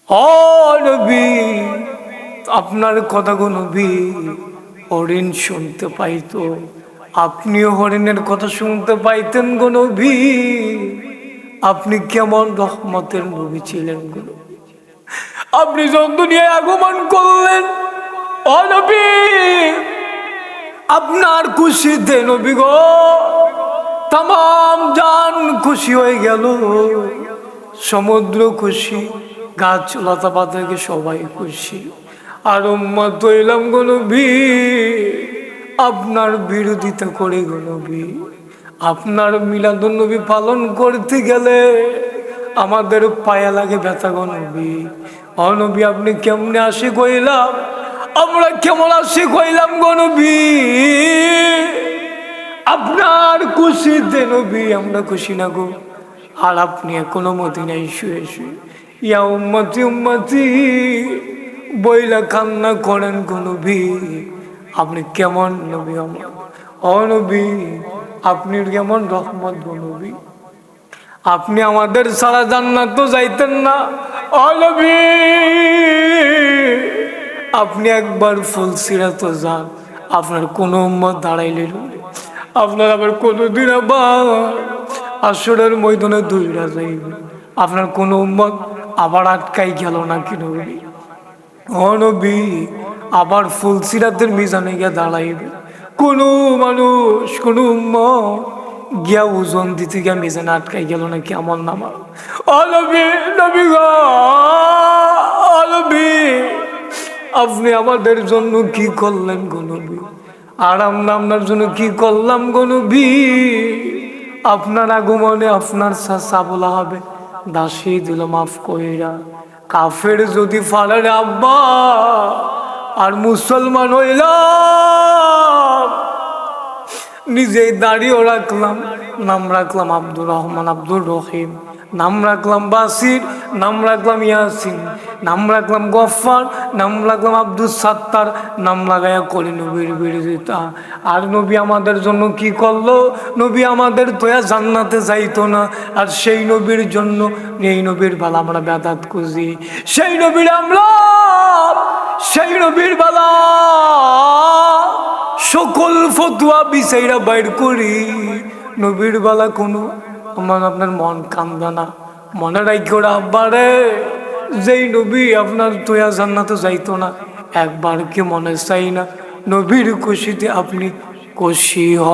ও নবী, আপনার কথা গো নবী হরিণ শুনতে পাইতো, আপনিও হরিণের কথা শুনতে পাইতেন গো নবী। আপনি কেমন রহমতের নবী ছিলেন গো নবী। আপনি যখন দুনিয়ায় আগমন করলেন ও নবী, আপনার খুশিতে নবী গো তাম জান খুশি হয়ে গেল, সমুদ্র খুশি, গাছ লতা পাতাকে সবাই খুশি। আর উম্মত হইলাম গো নবী আপনার বিরোধিতা করে গো নবী। আপনার মিলাদুন নবী পালন করতে গেলে আমাদের পায়া লাগে ব্যথা গো নবী। ও নবী আপনি কেমনে আশিক হইলাম, আমরা কেমন আশিক হইলাম গো নবী। আপনার খুশিতে নবী আমরা খুশি না গো। আর আপনি এখনো মদিনায় শুয়ে শুয়ে ইয়া উম্মতি উম্মতি বইলা কান্না করেন গো নবী। আপনি কেমন নবী আমার, ও নবী আপনি কেমন রহমত গো নবী। আপনি আমাদের সারা জান্নাত তো যাইতেন না ও নবী। আপনি একবার ফুলসিরাতে যান, আপনার কোন উম্মত দাঁড়াইলে আপনার আবার কোনদিন আবার আসরের ময়দানে দৌড়া যাইবে, আপনার কোন উম্মত আবার আটকাই গেল না কি নবী। ও নবী আবার ফুলসিরাতের মিজানে গিয়ে দাঁড়াইবে, কোন মানুষ কোন উম্মত গিয়া ওজন দিতে গিয়া মিজানে আটকাই গেল না কি আমার নামা। ও নবী, নবী গো, ও নবী আপনি আমাদের জন্য কি করলেন গো নবী। আর আমরা আপনার জন্য কি করলাম গো নবী। আপনার আগমনে আপনার চাচা বলা হবে দাসী দিল মাফ কইরা, কাফের যদি ফালার আব্বা আর মুসলমান হইলাম। নিজেই দাঁড়িয়েও রাখলাম, নাম রাখলাম আব্দুর রহমান, আব্দুর রহিম, নাম রাখলাম বাসির, নাম রাখলাম ইয়াসিন, নাম রাখলাম গফফার, নাম রাখলাম আব্দুল সাত্তার, নাম লাগাইয়া করি নবীর বিরোধিতা। আর নবী আমাদের জন্য কি করলো, নবী আমাদের তোয়া জান্নাতে যাইতো না। আর সেই নবীর জন্য এই নবীর বালা আমরা বেদাত খুঁজি, সেই নবীর আমরা সেই নবীর বালা সকল ফতুয়া বিচাইরা বাইর করি। নবীর বালা কোনো আমার আপনার মন কান্দা না, মনে রাখি ওরা আব্বারে যেই নবী আপনার তোয়া জান্নাতে যাইতো না, একবার কি মনে চাই না নবীর খুশিতে আপনি খুশি হ।